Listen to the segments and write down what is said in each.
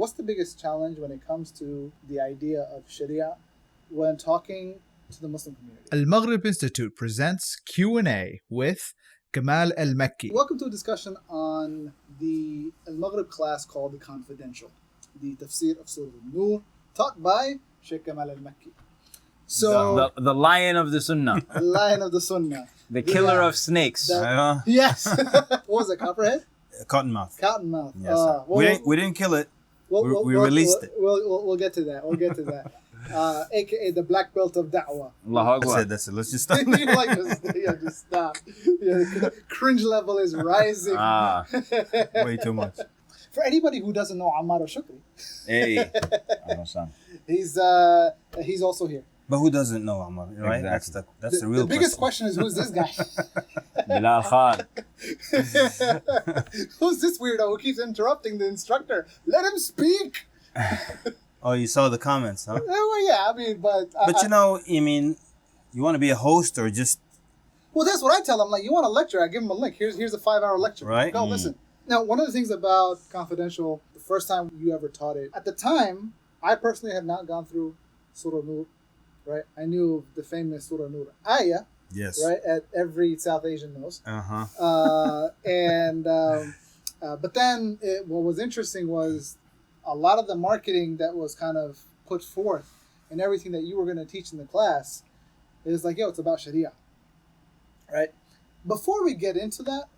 what's the biggest challenge when it comes to the idea of Sharia when talking to the Muslim community? AlMaghrib Institute presents Q&A with Kamal Mekki. Welcome to a discussion on the AlMaghrib class called The Confidential, the Tafsīr of Surah An-Nūr, taught by Shaykh Kamal Mekki. So the lion of the Sunnah. The lion of the Sunnah. The killer of snakes. Yes. What was it, Copperhead? Cottonmouth. Cottonmouth. Yes, we didn't kill it. We released it. We'll get to that. We'll get to that. AKA the black belt of da'wah. That's it. Let's just stop. Just stop. Cringe level is rising. Way too much. For anybody who doesn't know Ammar al-Shukri, Hey. he's also here. But who doesn't know Ammar, right? Exactly. That's the real The biggest question. question is, who's this guy? Bilal Khan. Who's this weirdo who keeps interrupting the instructor? Let him speak! Oh, you saw the comments, huh? Well, yeah, I mean, but you want to be a host or just... Well, that's what I tell them. Like, you want a lecture, I give them a link. Here's a 5-hour lecture. Right. Go listen. Now, one of the things about Confidential, the first time you ever taught it, at the time, I personally had not gone through Surah An-Nūr, right? I knew the famous Surah An-Nūr ayah, yes, right? At every South Asian knows. But then what was interesting was a lot of the marketing that was kind of put forth and everything that you were going to teach in the class is like, it's about Sharia, right? Before we get into that,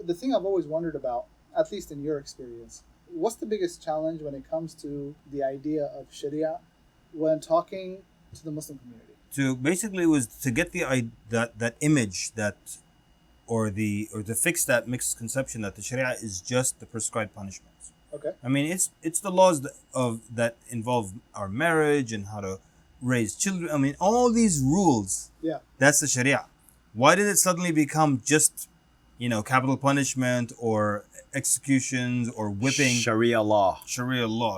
the thing I've always wondered about, at least in your experience, what's the biggest challenge when it comes to the idea of Sharia when talking to the Muslim community? Basically was to get that image or to fix that misconception that the Sharia is just the prescribed punishments. Okay. I mean, it's the laws that involve our marriage and how to raise children. I mean, all these rules. Yeah. That's the Sharia. Why did it suddenly become just, capital punishment or executions or whipping? Sharia law,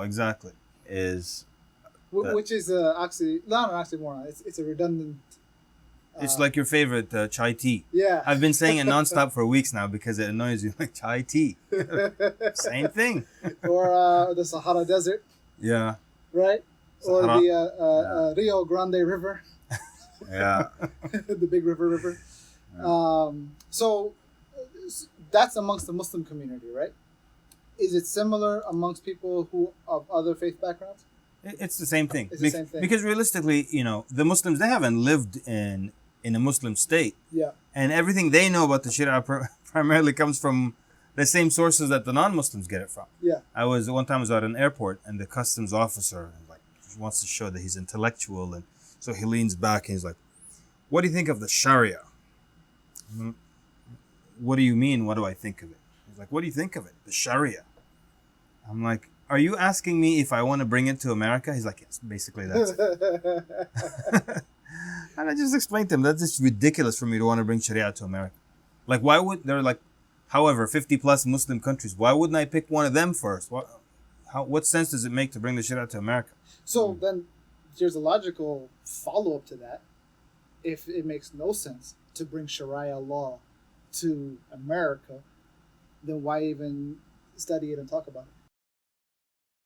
exactly. Which is actually not an oxymoron. It's a redundant. It's like your favorite chai tea. Yeah. I've been saying it nonstop for weeks now because it annoys you. Like chai tea. Same thing. Or the Sahara Desert. Yeah. Right? Sahara. Or the Rio Grande River. Yeah. The big river. Yeah. So that's amongst the Muslim community, right? Is it similar amongst people who of other faith backgrounds? It's the same thing. It's the same thing. Because realistically, the Muslims, they haven't lived in a Muslim state. Yeah. And everything they know about the Sharia primarily comes from the same sources that the non-Muslims get it from. Yeah. One time I was at an airport and the customs officer wants to show that he's intellectual, and so he leans back and he's like, "What do you think of the Sharia?" What do you mean? What do I think of it? He's like, "What do you think of it? The Sharia?" I'm like, "Are you asking me if I want to bring it to America?" He's like, "Yes, basically that's it." And I just explained to him that's just ridiculous for me to want to bring Sharia to America. Like, why would there are however 50 plus Muslim countries? Why wouldn't I pick one of them first? What sense does it make to bring the Sharia to America? So then, there's a logical follow up to that. If it makes no sense to bring Sharia law to America, then why even study it and talk about it?